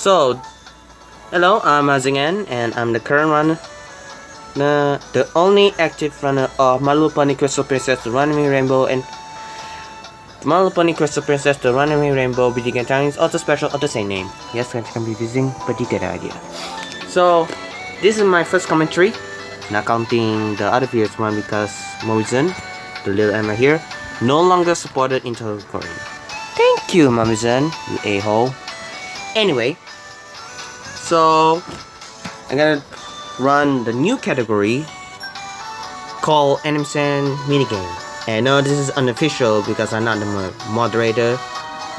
So, hello, I'm Azingen, and I'm the current runner, the only active runner of My Little Pony Crystal Princess, the Runaway Rainbow, and My Little Pony Crystal Princess, the Runaway Rainbow Minigame Time is also special of the same name. Yes, it's confusing, but you get the idea. So, this is my first commentary, not counting the other previous one because Mozen, the little Emma here, no longer supported into recording. Thank you, Mozen, you a-hole. Anyway, so I'm gonna run the new category called Animation Minigame. And no, this is unofficial because I'm not the moderator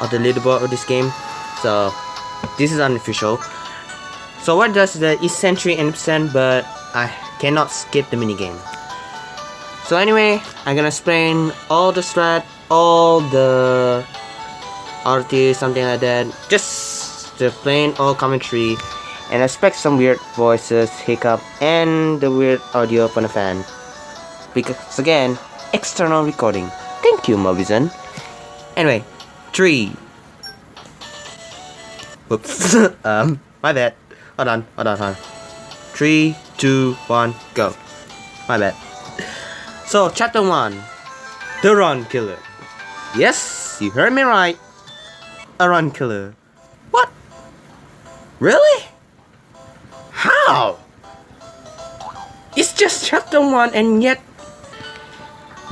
of the leaderboard of this game. So this is unofficial. So what does the Century Animation, but I cannot skip the minigame. So anyway, I'm gonna explain all the strat, all the artists, something like that. Just the plain old commentary, and expect some weird voices, hiccup, and the weird audio from the fan. Because again, external recording. Thank you, Movizen. Anyway, 3. Whoops. My bad. Hold on. 3, 2, 1, go. My bad. So, chapter 1. The Run Killer. Yes, you heard me right. A run killer. What? Really? How? It's just chapter 1 and yet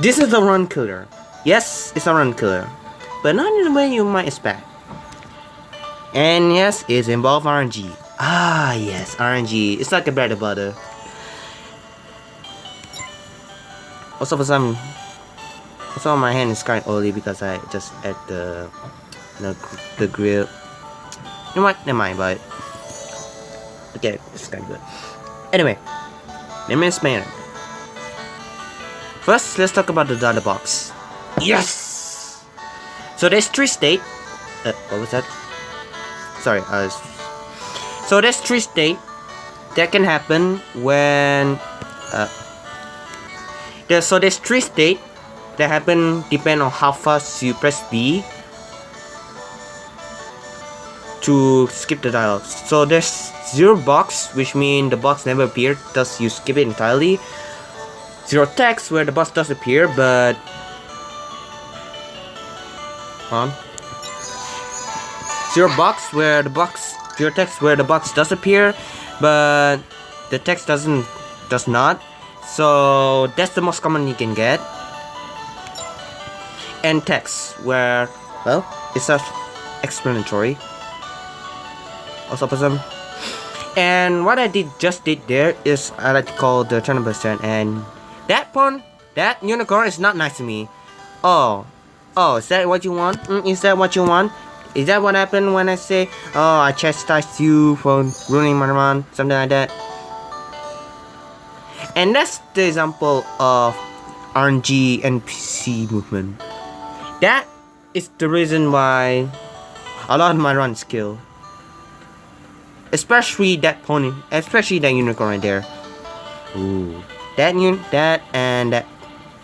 this is a run killer. Yes, it's a run killer, but not in the way you might expect. And yes, it involves RNG. Ah yes, RNG. It's like a bread and butter. Also my hand is kind of oily because I just ate the grill. You know what? Never mind, but okay, it's kind of good. Anyway, let me explain it. First, let's talk about the data box. Yes. So there's 3 states. What was that? Sorry. So there's 3 states that can happen when. There's 3 states that happen depend on how fast you press B to skip the dialogue. So there's 0 box, which means the box never appeared, thus you skip it entirely. 0 text, where the box does appear, but 0 box where the box 0 text where the box does appear, but the text does not. So that's the most common you can get. And text where, well, it's self-explanatory. Also awesome. And what I just did there is I like to call the 10%, and that unicorn is not nice to me. Oh, is that what you want? Is that what you want? Is that what happened when I say, oh, I chastised you for ruining my run, something like that? And that's the example of RNG NPC movement. That is the reason why a lot of my runs kill. Especially that pony, especially that unicorn right there. Ooh. That and that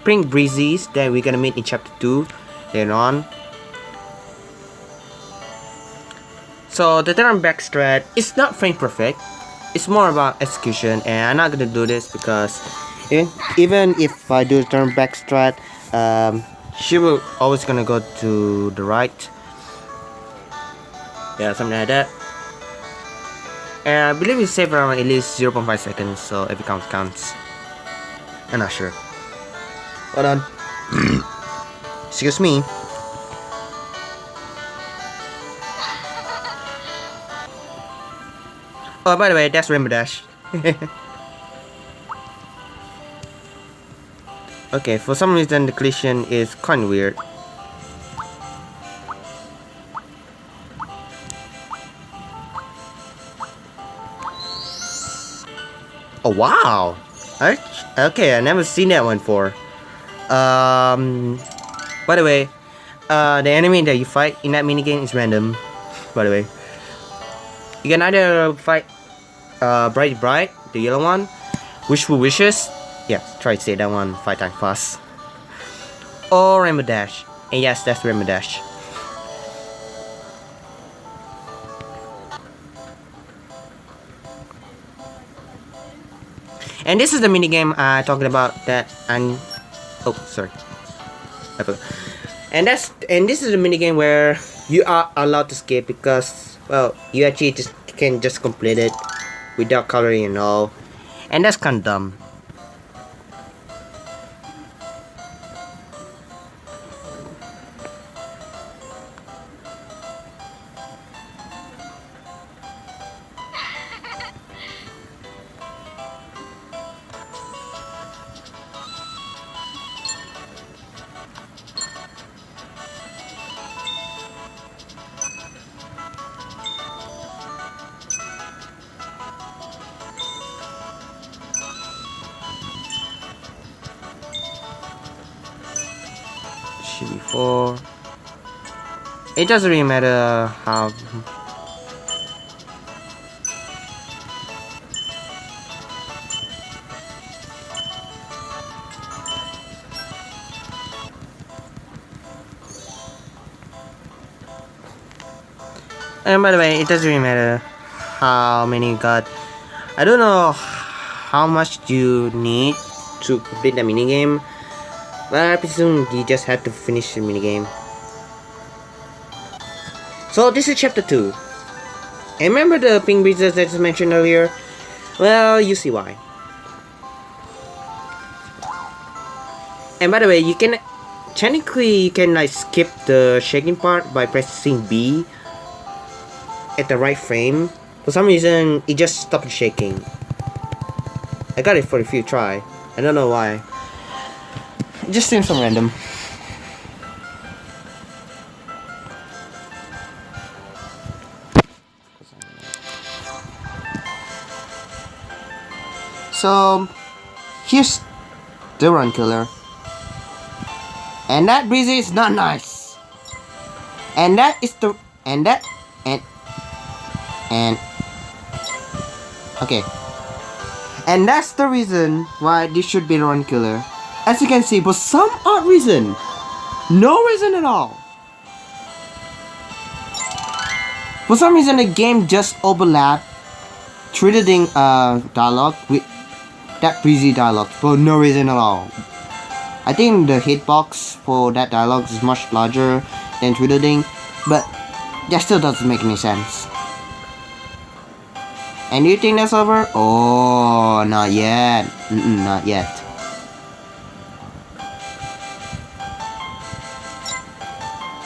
Pink Breezes that we're gonna meet in chapter 2 later on. So the turn back strat is not frame perfect. It's more about execution, and I'm not gonna do this because even if I do the turn back strat, she will always gonna go to the right. Yeah, something like that. And I believe it's saved around at least 0.5 seconds, so every count counts. I'm not sure. Hold on. Excuse me. Oh, by the way, that's Rainbow Dash. Okay, for some reason the collision is kind of weird. Oh wow! Okay, I never seen that one before. By the way, the enemy that you fight in that minigame is random. By the way, you can either fight Bright, the yellow one, Wishful Wishes. Yeah, try to say that one 5 times fast. Or Rainbow Dash. And yes, that's Rainbow Dash. And this is the minigame I talking about that and oh sorry. I forgot. And this is the minigame where you are allowed to skip because well you actually just can just complete it without coloring and all. And that's kinda dumb. Should be 4. It doesn't really matter how. And by the way, it doesn't really matter how many you got. I don't know how much you need to complete the minigame, but I presume you just have to finish the minigame. So this is chapter 2. And remember the pink breezes that I mentioned earlier? Well, you see why. And by the way, you can technically you can like skip the shaking part by pressing B at the right frame. For some reason, it just stopped shaking. I got it for a few try. I don't know why. It just seems so random. So here's the run killer. And that breezy is not nice. And that is the and okay. And that's the reason why this should be the run killer. As you can see, for some odd reason, no reason at all. For some reason, the game just overlapped Trinidading dialogue with that breezy dialogue for no reason at all. I think the hitbox for that dialogue is much larger than Trinidading, but that still doesn't make any sense. And do you think that's over? Oh, not yet. Not yet.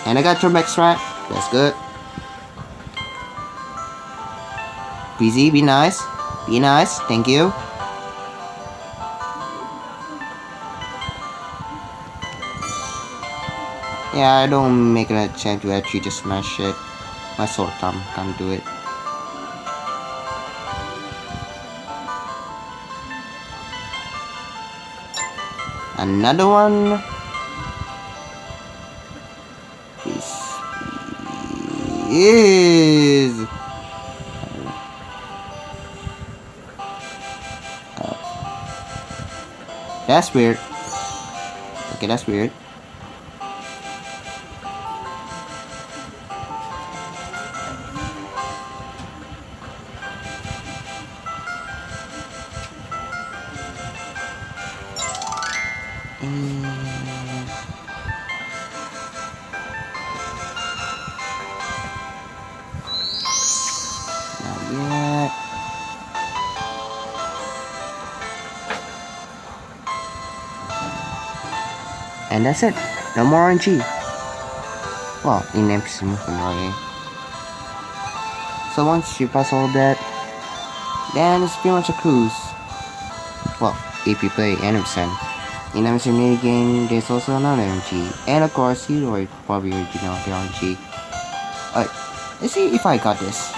And I got your back strap. That's good. Breezy, be nice. Be nice. Thank you. Yeah, I don't make an attempt to actually just smash it. My sword thumb can't do it. Another one. This is. That's weird. Okay, that's weird. Not yet. And that's it. No more RNG. Well, in episode anyway. So once you pass all that, then it's pretty much a cruise. Well, if you play 100%. In every minigame, there's also another RNG. And of course, you probably already know the RNG. Alright, let's see if I got this.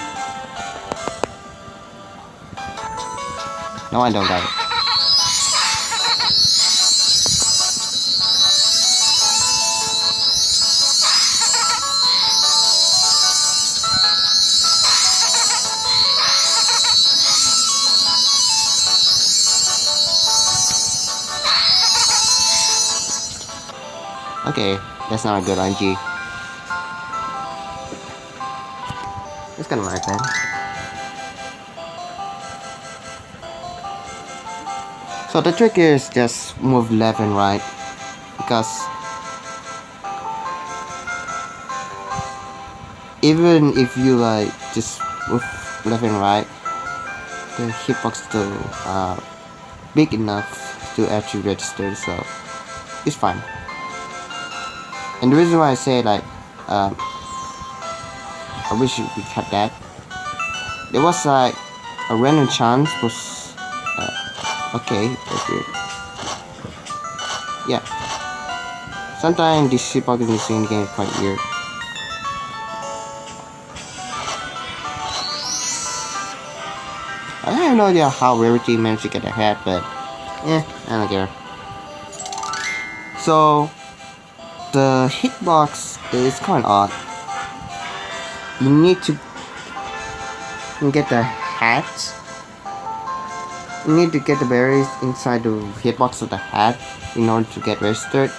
No, I don't got it. Okay, that's not a good RNG. It's kind of like that. So the trick is just move left and right, because even if you like just move left and right, the hitbox still big enough to actually register, so it's fine. And the reason why I say like I wish we had that, there was like a random chance was okay, that's weird. Yeah, sometimes this hitbox in this game is quite weird. I have no idea how Rarity managed to get ahead, but I don't care. So the hitbox is kind of odd. You need to get the hat. You need to get the berries inside the hitbox of the hat in order to get registered.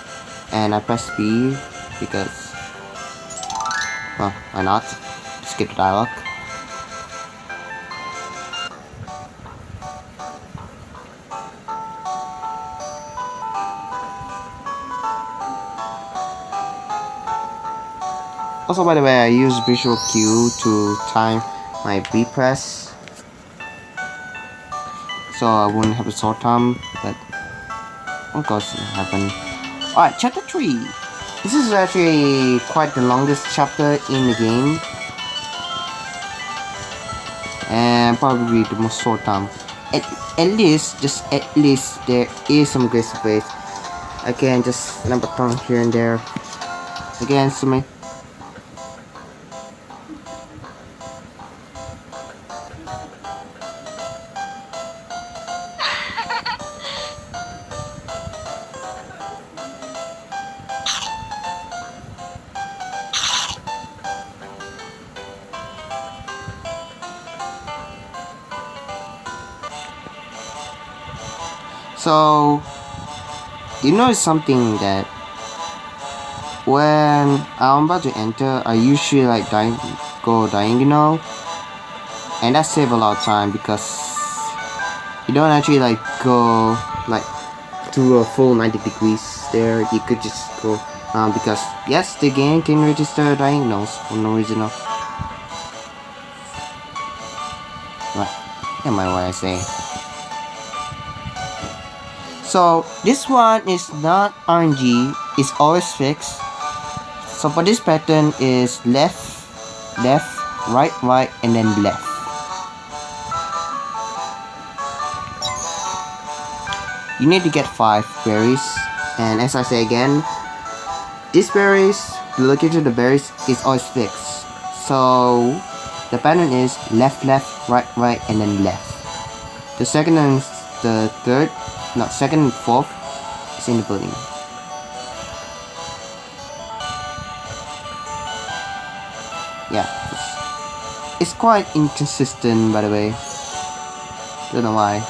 And I press B because, well, why not? Skip the dialogue. Also, by the way, I use visual cue to time my B press, so I wouldn't have a short time, but of course it happened. Alright, chapter 3. This is actually quite the longest chapter in the game, and probably the most short time. At least there is some grace space. I can just number tongue here and there. Again, so me. So, you know something that when I'm about to enter, I usually like go diagonal, and that saves a lot of time because you don't actually like go like to a full 90 degrees there. You could just go because yes, the game can register diagonals for no reason. Right, am I what I say? So this one is not RNG, it's always fixed. So for this pattern is left, left, right, right, and then left. You need to get 5 berries, and as I say again, these berries, the location of the berries is always fixed. So the pattern is left, left, right, right, and then left. The second and the third, no, second and fourth is in the building. Yeah, it's quite inconsistent, by the way. Don't know why.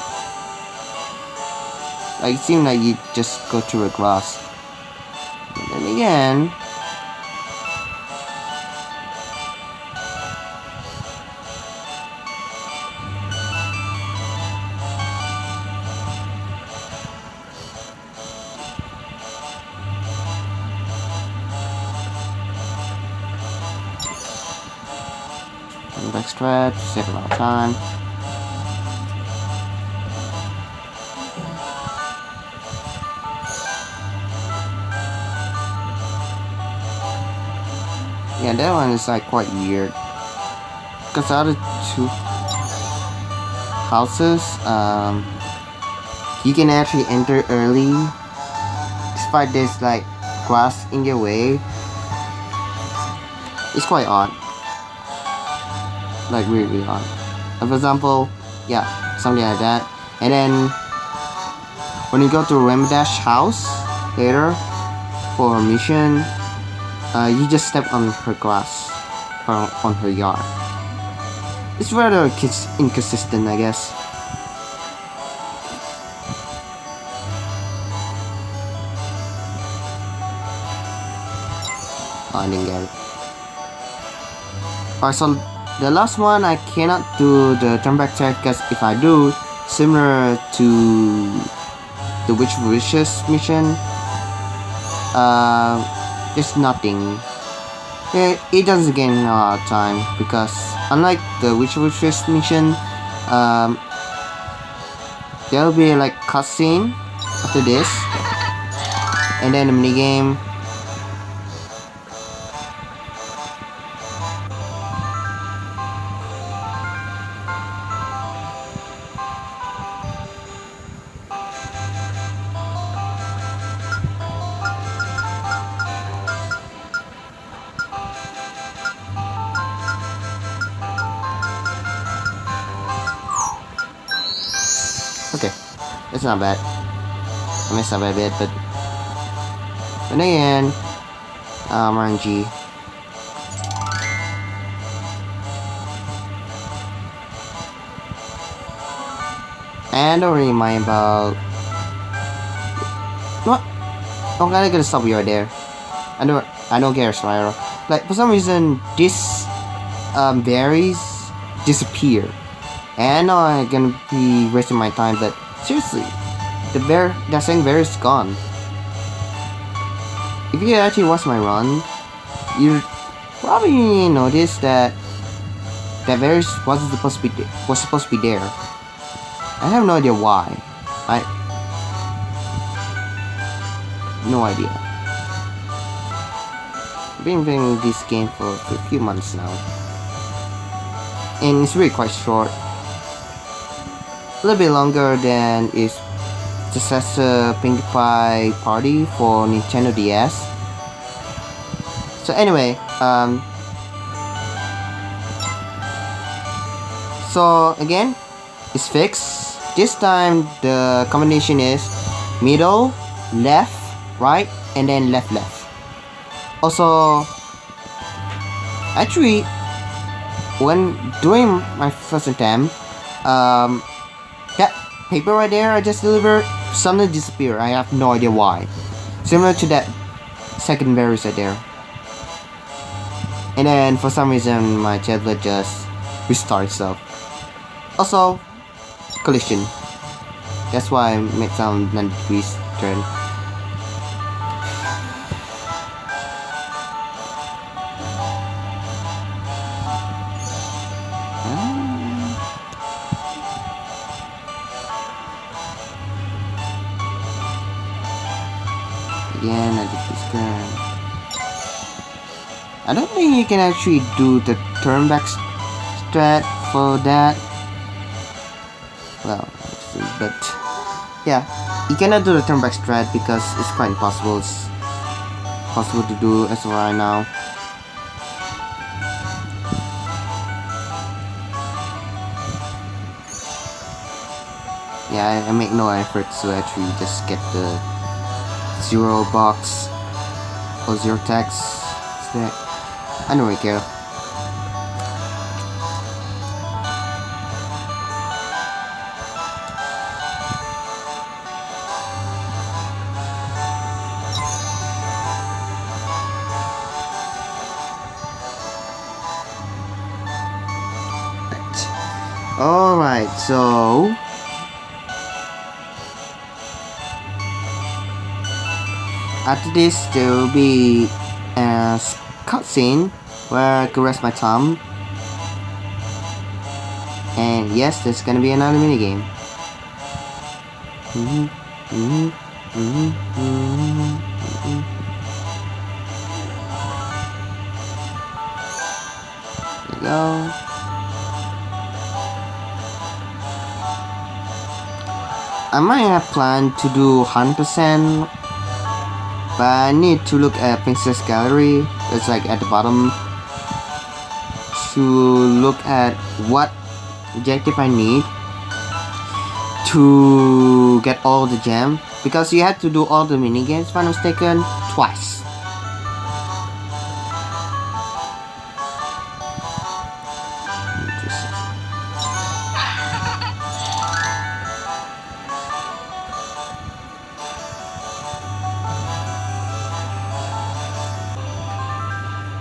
Like, it seems like you just go through a grass. But then again, backstretch, save a lot of time. Yeah, that one is like quite weird. Because the other 2 houses, you can actually enter early, despite there's like grass in your way. It's quite odd. Like really odd. For example, yeah, something like that. And then when you go to Ramdash house later for a mission, you just step on her grass, on her yard. It's rather inconsistent, I guess. Oh, I didn't get it. Alright, so the last one I cannot do the turn back check because if I do, similar to the Witch Wishes mission, there's nothing. It doesn't gain a lot of time because unlike the Witch Wishes mission, there'll be like cutscene after this, and then the minigame. Okay, it's not bad. I messed up a bit, but again, RNG. And don't really mind about what? I'm gonna stop you right there. I don't care, Spyro. Like for some reason, this berries disappear. And I know I'm gonna be wasting my time, but seriously, that same berry is gone. If you actually watch my run, you probably noticed that berry wasn't supposed to be there. I have no idea why. No idea. I've been playing this game for a few months now, and it's really quite short. A little bit longer than its successor Pinkie Pie Party for Nintendo DS. So anyway, so again, it's fixed. This time the combination is middle, left, right, and then left. Also, actually, when doing my first attempt, that paper right there I just delivered suddenly disappeared. I have no idea why. Similar to that second berries right there. And then for some reason my tablet just restarted itself. Also, collision. That's why I made some 90 degrees turn. Again, I did this turn. I don't think you can actually do the turn back strat for that. Well, but yeah, you cannot do the turn back strat because it's quite impossible. It's possible to do as of right now. Yeah, I make no effort to actually just get the zero box or zero text. I don't really care. Alright, so after this there will be a cutscene where I can rest my thumb, and yes, there's gonna be another minigame. There you go. I might have planned to do 100%, but I need to look at Princess Gallery. It's like at the bottom to look at what objective I need to get all the gem, because you have to do all the minigames if I'm not mistaken twice.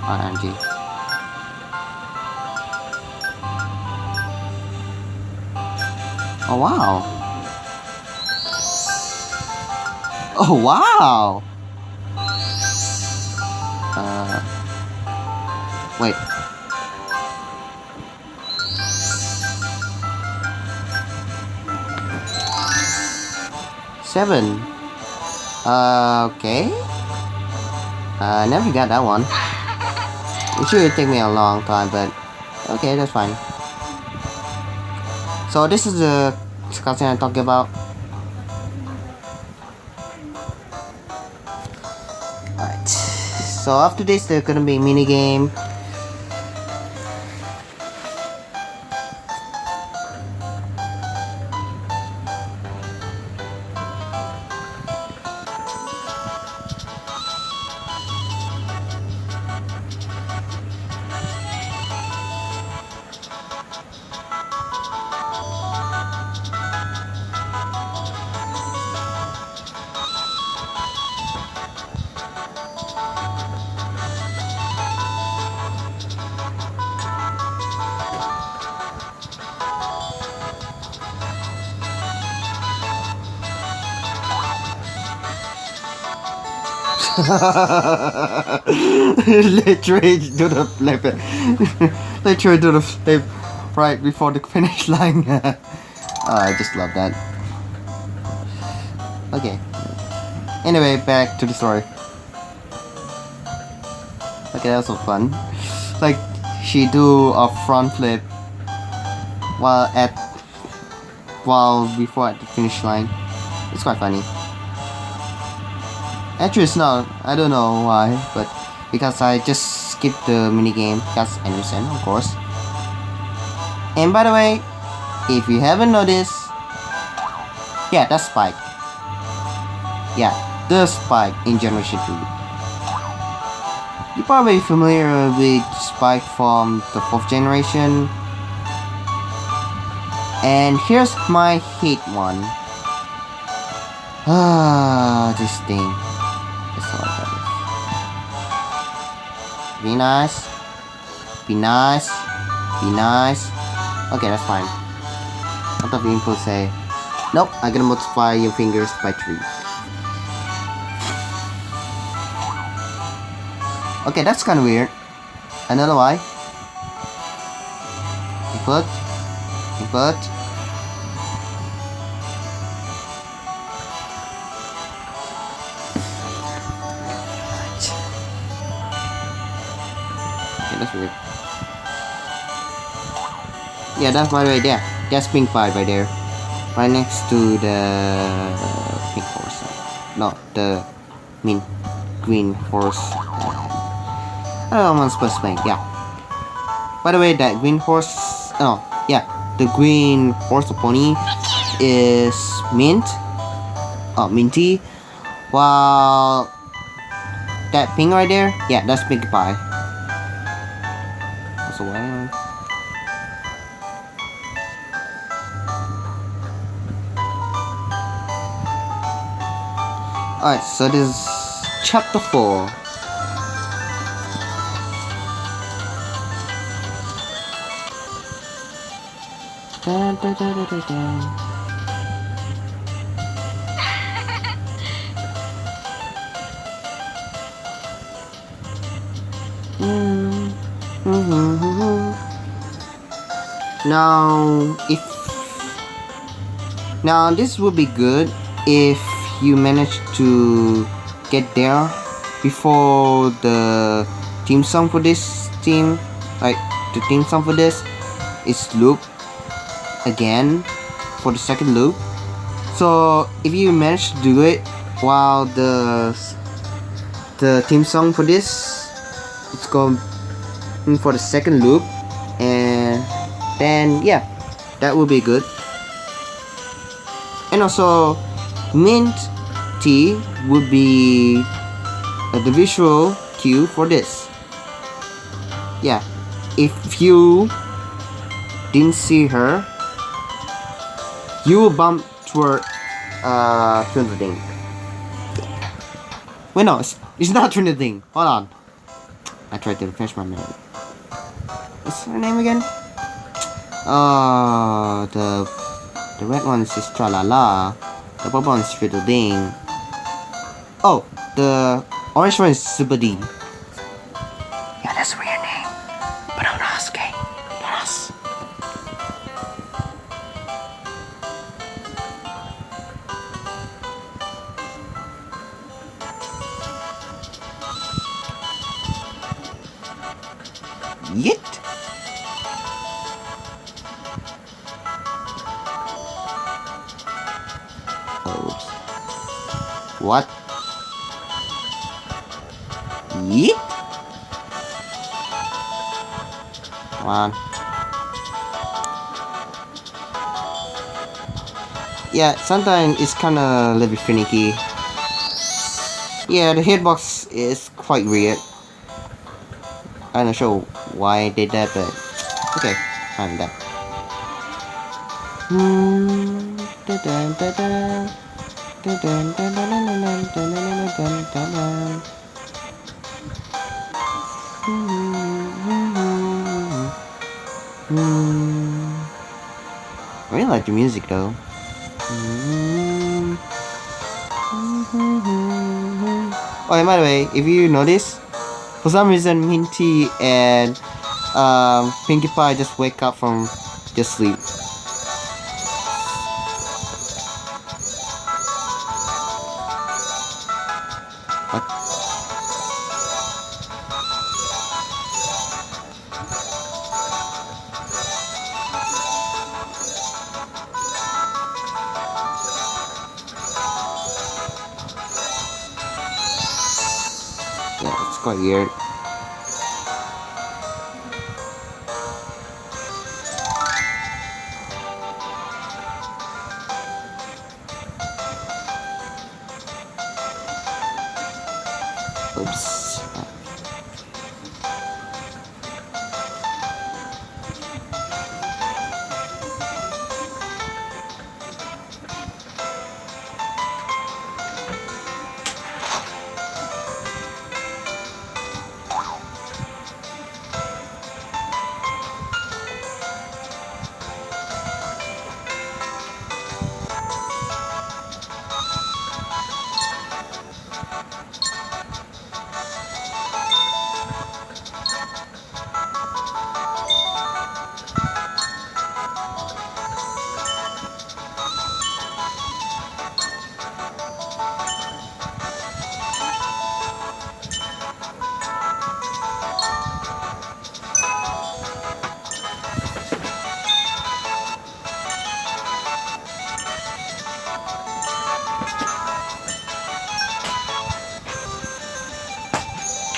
RNG. Oh wow. Oh wow! Wait. Seven. Okay. Never got that one. It should take me a long time, but okay, that's fine. So this is the cutscene I'm talking about. Alright. So after this, there's gonna be a minigame. Literally to the flip it. Literally to the flip right before the finish line. I just love that. Okay. Anyway, back to the story. Okay, that was so fun. Like, she do a front flip while before at the finish line. It's quite funny. Actually, it's not. I don't know why, but because I just skipped the minigame. That's innocent, of course. And by the way, if you haven't noticed, yeah, that's Spike. Yeah, the Spike in Generation 2. You're probably familiar with Spike from the 4th generation. And here's my hate one. This thing. Be nice. Be nice. Be nice. Okay, that's fine. What the people say? Nope, I'm gonna multiply your fingers by 3. Okay, that's kind of weird. I don't know why. Input. Input. That's weird. Yeah, that's by the way there. That's pink pie right there. Right next to the pink horse. No, the green horse. I don't know what I'm supposed to make. Yeah. By the way, that green horse. Oh, yeah. The green horse or pony is mint. Oh, minty. While that pink right there, yeah, that's pink pie. Away. Alright, so this is chapter 4. Da, da, da, da, da, da. Now this would be good if you manage to get there before the theme song for this team, like the theme song for this is loop again for the second loop. So if you manage to do it while the theme song for this it's going for the second loop, and then yeah, that will be good. And also mint tea would be the visual cue for this. Yeah, if you didn't see her, you will bump toward Trinidad. Wait, no, it's not Trinidad. Hold on, I tried to refresh my memory. What's her name again? The red one is Tralala. The purple one is Fiddleding. Oh, the orange one is Super D. Yeah, that's a weird name. But don't ask, okay? Don't ask. Yet. Oops. What? Yeet? Come on. Yeah, sometimes it's kinda a little bit finicky. Yeah, the hitbox is quite weird. I'm not sure why I did that, but okay, fine with that. I really like the music though. Oh, and by the way, if you notice, for some reason Minty and Pinkie Pie just wake up from just sleep. What? Yeah, it's quite weird. Oops.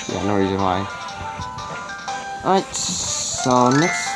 Yeah, no reason why. Alright, so next.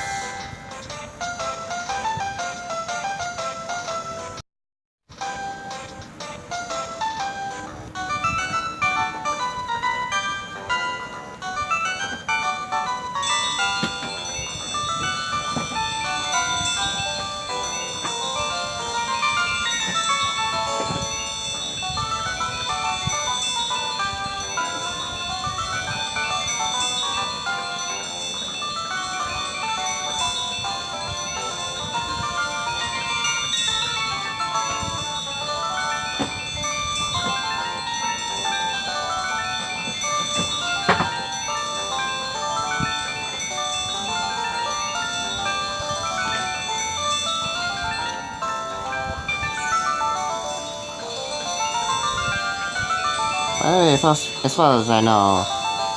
By the way, as far as I know,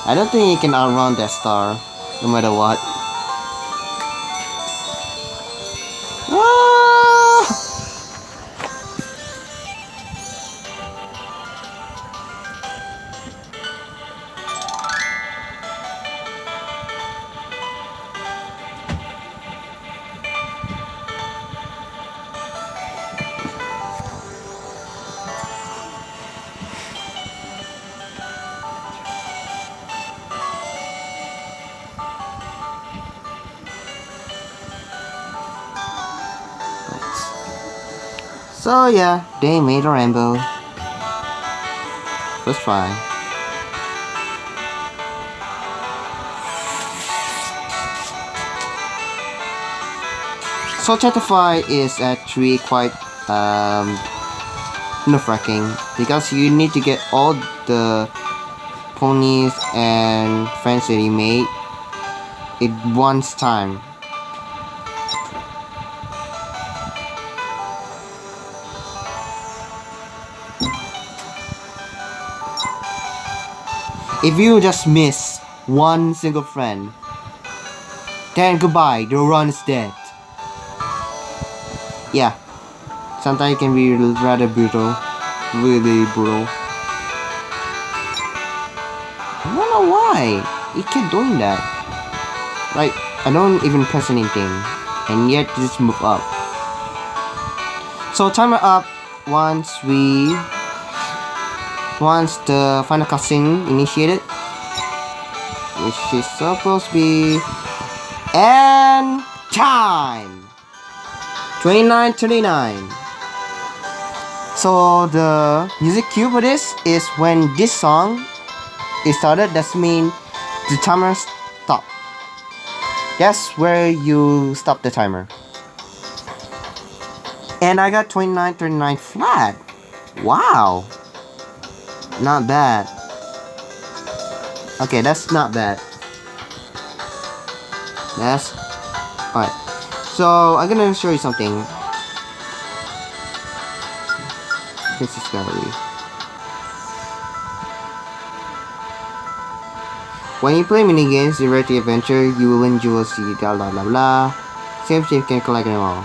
I don't think you can outrun that star, no matter what. Ah! So yeah, they made a rainbow. First try. So chapter 5 is actually quite no fracking, because you need to get all the ponies and friends that you made at once time. If you just miss one single friend, then goodbye, the run is dead. Yeah, sometimes it can be rather brutal, really brutal. I don't know why it kept doing that. Like, I don't even press anything, and yet just move up. So timer up once the final cutscene initiated, which is supposed to be, and time 29:39. So the music cue for this is when this song is started. That means the timer stop. That's where you stop the timer. And I got 29:39 flat. Wow. Not bad. Okay, that's not bad. That's alright. So I'm gonna show you something. Princess Gallery. When you play minigames, direct the adventure, you will win jewels, you got blah blah blah. Same thing, can collect them all.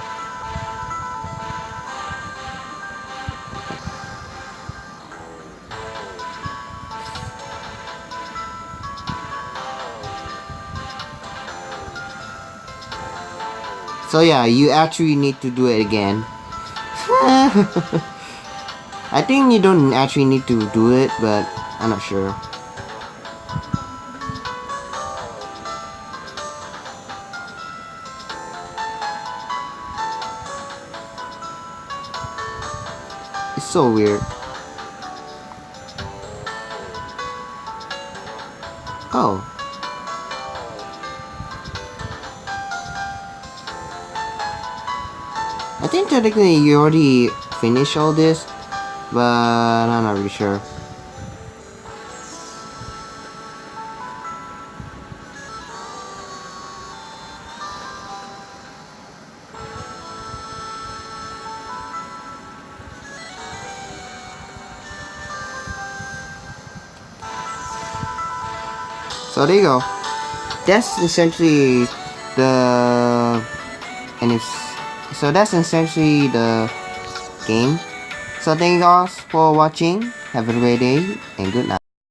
So yeah, you actually need to do it again. I think you don't actually need to do it, but I'm not sure. It's so weird. Oh. I think technically you already finished all this, but I'm not really sure. So there you go. That's essentially the that's essentially the game. So thank you guys for watching. Have a great day and good night.